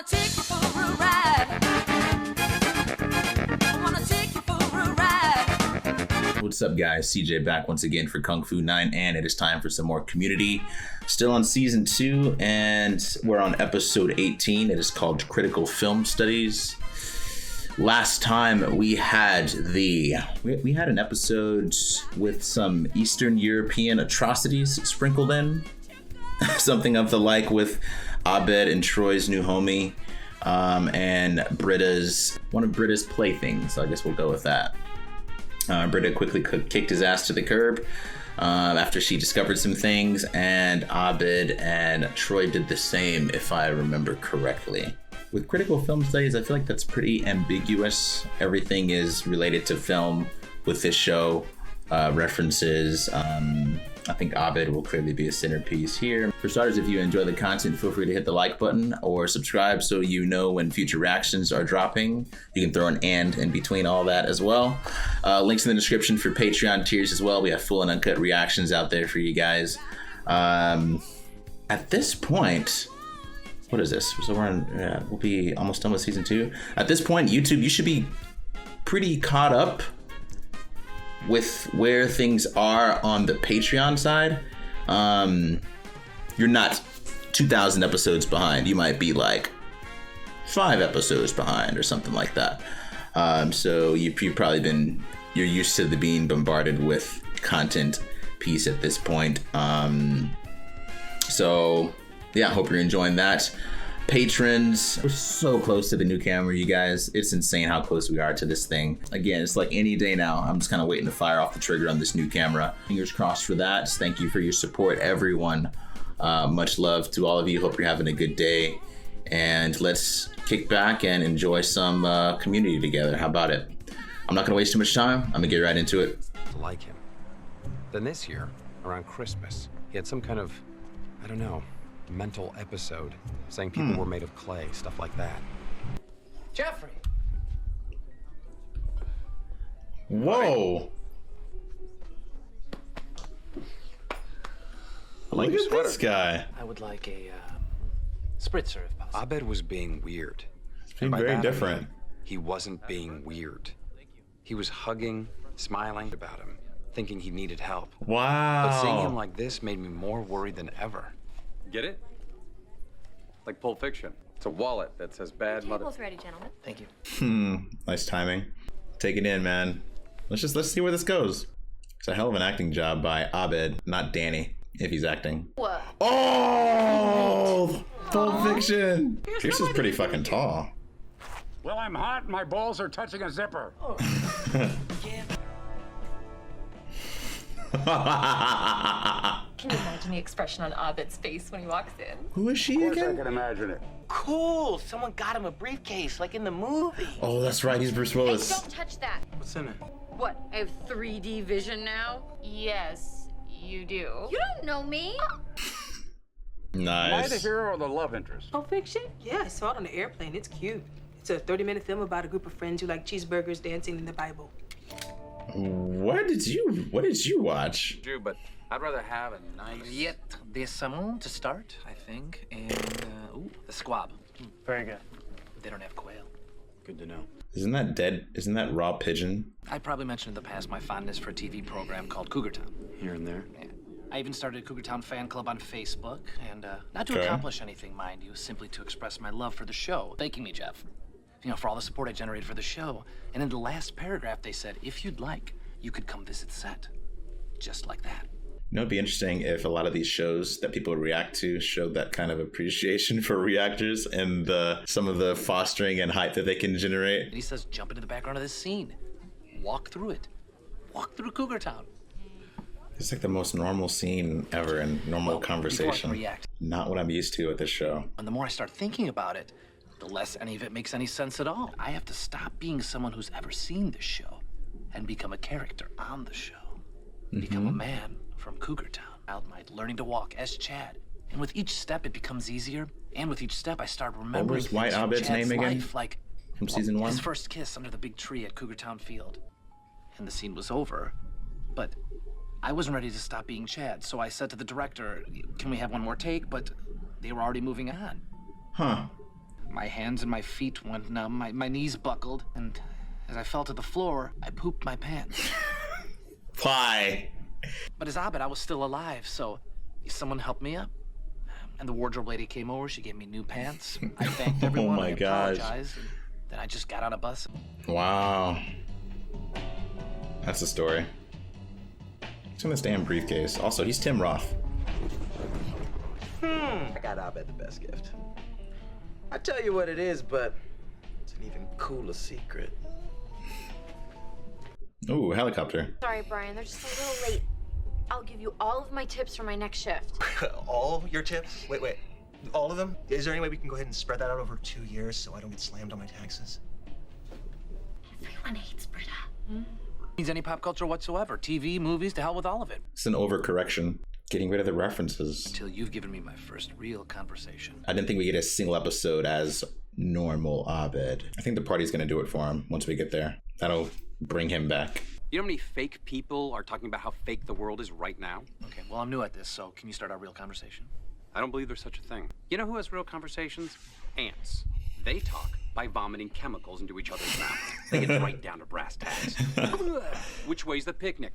wanna take you for a ride. I wanna take you for a ride. What's up, guys? CJ back once again for Kung Fu 9, and it is time for some more Community. Still on season 2, and we're on episode 18. It is called Critical Film Studies. Last time we had we had an episode with some Eastern European atrocities sprinkled in. Something of the like with Abed and Troy's new homie, and one of Britta's playthings. So I guess we'll go with that. Britta quickly kicked his ass to the curb after she discovered some things, and Abed and Troy did the same, if I remember correctly. With Critical Film Studies, I feel like that's pretty ambiguous. Everything is related to film with this show. References. I think Abed will clearly be a centerpiece here. For starters, if you enjoy the content, feel free to hit the like button or subscribe so you know when future reactions are dropping. You can throw an and in between all that as well. Links in the description for Patreon tiers as well. We have full and uncut reactions out there for you guys. At this point, what is this? So we'll be almost done with season 2. At this point, YouTube, you should be pretty caught up with where things are on the Patreon side. You're not 2,000 episodes behind. You might be like 5 episodes behind or something like that. So you're used to being bombarded with content piece at this point. So yeah, I hope you're enjoying that. Patrons, we're so close to the new camera, you guys. It's insane how close we are to this thing. Again, it's like any day now. I'm just kind of waiting to fire off the trigger on this new camera. Fingers crossed for that. Thank you for your support, everyone. Much love to all of you. Hope you're having a good day. And let's kick back and enjoy some community together. How about it? I'm not gonna waste too much time. I'm gonna get right into it. Like him. Then this year, around Christmas, he had some kind of, I don't know, mental episode, saying people were made of clay, stuff like that. Jeffrey! Whoa! Look at this guy. I would like a spritzer if possible. Abed was being weird. It's being very different. He wasn't being weird. He was hugging, smiling about him, thinking he needed help. Wow. But seeing him like this made me more worried than ever. Get it? Like Pulp Fiction. It's a wallet that says bad mother. Table's ready, gentlemen. Thank you. Nice timing. Take it in, man. Let's see where this goes. It's a hell of an acting job by Abed, not Danny, if he's acting. What? Oh! Pulp Fiction! Pierce is pretty fucking tall. Well, I'm hot and my balls are touching a zipper. Can you imagine the expression on Abed's face when he walks in? Who is she I again? can imagine it. Cool! Someone got him a briefcase, like in the movie. Oh, that's right. He's Bruce Willis. Don't touch that. What's in it? What? I have 3D vision now? Yes, you do. You don't know me. Am I the Nice. hero or the love interest? Pulp Fiction? Yeah, I saw it on the airplane. It's cute. It's a 30-minute film about a group of friends who like cheeseburgers dancing in the Bible. What did you watch? Drew, but I'd rather have a nice. Yet the salmon to start, I think, and the squab. Very good. They don't have quail. Good to know. Isn't that dead? Isn't that raw pigeon? I probably mentioned in the past my fondness for a TV program called Cougar Town. Here and there. Yeah. I even started a Cougar Town fan club on Facebook, and not to Okay. accomplish anything, mind you, simply to express my love for the show. Thanking me, Jeff. You know, for all the support I generated for the show. And in the last paragraph, they said, if you'd like, you could come visit set. Just like that. You know, it'd be interesting if a lot of these shows that people react to showed that kind of appreciation for reactors and some of the fostering and hype that they can generate. And he says, jump into the background of this scene. Walk through it. Walk through Cougar Town. It's like the most normal scene ever in normal Well, conversation. before I can react. Not what I'm used to with this show. And the more I start thinking about it, the less any of it makes any sense at all. I have to stop being someone who's ever seen this show and become a character on the show. Become a man from Cougar Town. Out my learning to walk as Chad. And with each step, it becomes easier. And with each step, I start remembering was White things from Abed's Chad's name again? life, like From season 1? his first kiss under the big tree at Cougar Town Field. And the scene was over, but I wasn't ready to stop being Chad, so I said to the director, can we have one more take? But they were already moving on. Huh. My hands and my feet went numb, my knees buckled, and as I fell to the floor, I pooped my pants. Why? But as Abed, I was still alive, so someone helped me up. And the wardrobe lady came over, she gave me new pants. I thanked everyone, my I gosh. apologized, and then I just got on a bus. Wow. That's the story. What's in this damn briefcase? Also, he's Tim Roth. I got Abed the best gift. I tell you what it is, but it's an even cooler secret. Ooh, helicopter. Sorry, Brian, they're just a little late. I'll give you all of my tips for my next shift. All your tips? Wait. All of them? Is there any way we can go ahead and spread that out over 2 years so I don't get slammed on my taxes? Everyone hates Britta. Means any pop culture whatsoever. TV, movies, to hell with all of it. It's an overcorrection. Getting rid of the references. Until you've given me my first real conversation. I didn't think we get a single episode as normal Abed. I think the party's gonna do it for him once we get there. That'll bring him back. You know how many fake people are talking about how fake the world is right now? Okay, well, I'm new at this, so can you start our real conversation? I don't believe there's such a thing. You know who has real conversations? Ants. They talk by vomiting chemicals into each other's mouths. They get right down to brass tacks. Which way's the picnic?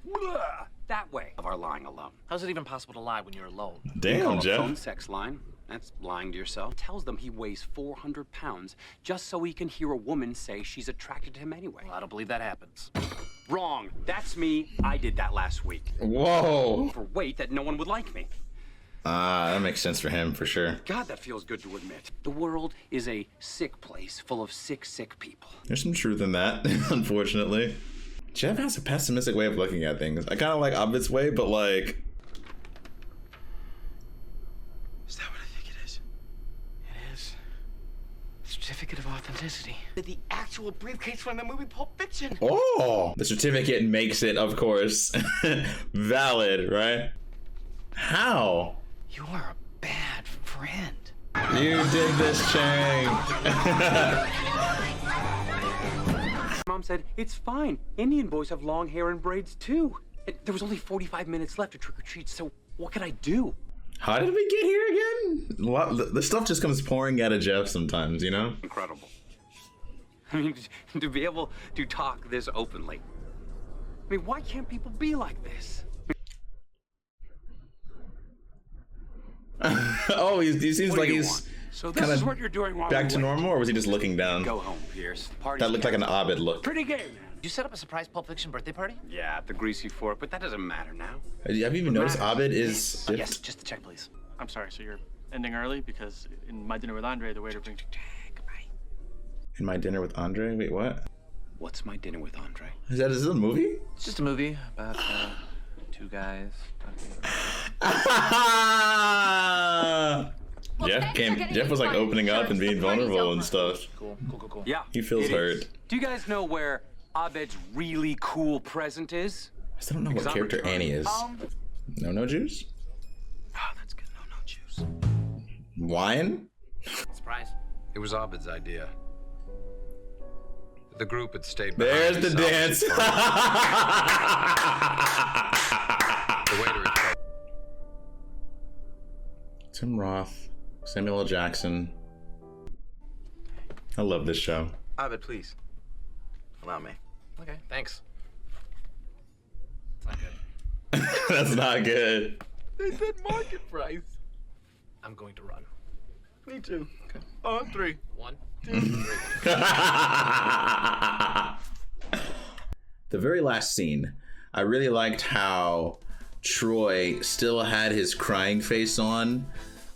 That way. Of our lying alone. How's it even possible to lie when you're alone? Damn, Call a Jeff. phone sex line. That's lying to yourself. Tells them he weighs 400 pounds just so he can hear a woman say she's attracted to him anyway. Well, I don't believe that happens. Wrong. That's me. I did that last week. Whoa. For weight that no one would like me. That makes sense for him, for sure. God, that feels good to admit. The world is a sick place full of sick people. There's some truth in that, unfortunately. Jeff has a pessimistic way of looking at things. I kind of like Abed's way, but like... Is that what I think it is? It is. Certificate of authenticity. The actual briefcase from the movie Pulp Fiction. Oh! The certificate makes it, of course, valid, right? How? You are a bad friend. You dig this, Chang. Mom said, it's fine. Indian boys have long hair and braids too. There was only 45 minutes left to trick or treat, so what could I do? How did we get here again? The stuff just comes pouring out of Jeff sometimes, you know? Incredible. I mean, to be able to talk this openly. I mean, why can't people be like this? Oh, he seems What do like you he's want? So this kinda is what you're doing while back we to wait. normal, or was he just looking down? Go home, Pierce. The party's That looked like an canceled. Abed look. Pretty gay, man. You set up a surprise Pulp Fiction birthday party? Yeah, at the Greasy Fork, but that doesn't matter now. Have you even noticed Abed is dipped? Yes, just the check, please. I'm sorry, so you're ending early? Because in My Dinner with Andre, the waiter brings... Goodbye. In My Dinner with Andre? Wait, what? What's My Dinner with Andre? Is this a movie? It's just a movie about two guys Well, Jeff thanks for getting Jeff was like me opening up and insurance. being The party's vulnerable and over. stuff. Cool. Yeah. He feels it hurt. is. Do you guys know where Abed's really cool present is? I still don't know Because what I'm character returning. Annie is. No juice? Oh, that's good. No juice. Wine? Surprise. It was Abed's idea. The group had stayed There's behind the to dance. The waiter had told Tim Roth, Samuel L. Jackson. I love this show. Abed, please. Allow me. Okay, thanks. It's not good. That's not good. They said market price. I'm going to run. Me too. Okay. On 3. 1, 2, 3. The very last scene, I really liked how Troy still had his crying face on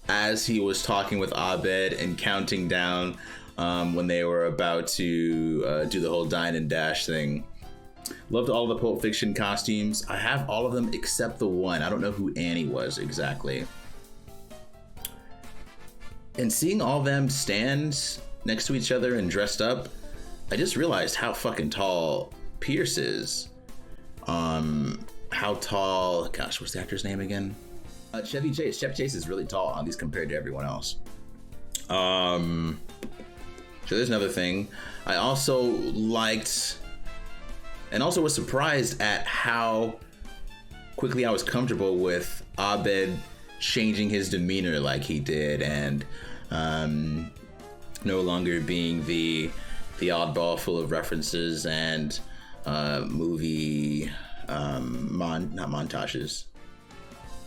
as he was talking with Abed and counting down when they were about to do the whole dine and dash thing. Loved all the Pulp Fiction costumes. I have all of them except the one. I don't know who Annie was exactly. And seeing all them stand next to each other and dressed up, I just realized how fucking tall Pierce is. How tall, gosh, what's the actor's name again? Chevy Chase. Chevy Chase is really tall, at least compared to everyone else. So there's another thing. I also liked, and also was surprised at how quickly I was comfortable with Abed changing his demeanor like he did, and no longer being the oddball full of references and movie not montages,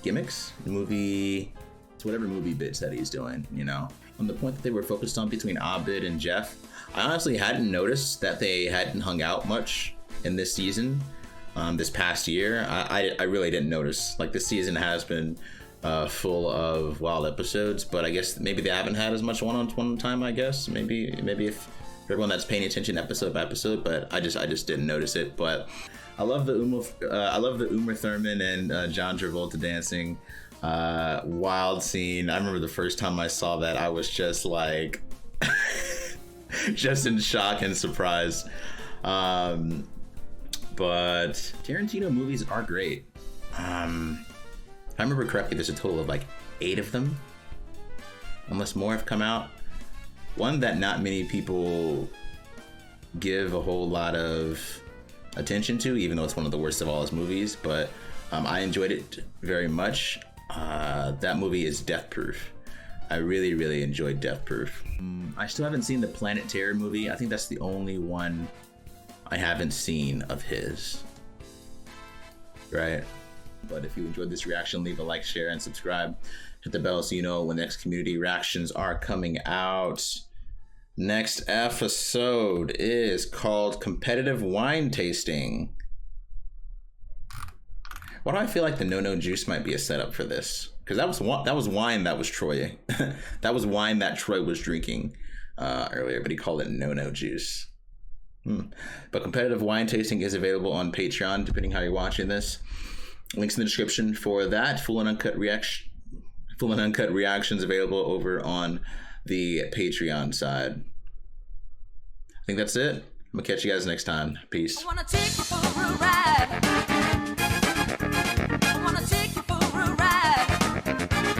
gimmicks, it's whatever movie bits that he's doing, you know. On the point that they were focused on between Abed and Jeff, I honestly hadn't noticed that they hadn't hung out much in this season. This past year, I really didn't notice. Like, this season has been full of wild episodes, but I guess maybe they haven't had as much one-on-one time. I guess maybe if everyone that's paying attention episode by episode, but I just didn't notice it. But I love the Uma Thurman and John Travolta dancing. Wild scene. I remember the first time I saw that, I was just like, just in shock and surprise. But Tarantino movies are great. If I remember correctly, there's a total of like 8 of them, unless more have come out. One that not many people give a whole lot of attention to, even though it's one of the worst of all his movies, but I enjoyed it very much. That movie is Death Proof. I really, really enjoyed Death Proof. I still haven't seen the Planet Terror movie. I think that's the only one I haven't seen of his. Right? But if you enjoyed this reaction, leave a like, share, and subscribe. Hit the bell so you know when the next community reactions are coming out. Next episode is called Competitive Wine Tasting. Why do I feel like the No Juice might be a setup for this? Because that was wine that was Troy. That was wine that Troy was drinking earlier, but he called it No Juice. But Competitive Wine Tasting is available on Patreon, depending how you're watching this. Links in the description for that. Full and uncut reactions available over on the Patreon side. I think that's it. I'm gonna catch you guys next time. Peace. I wanna take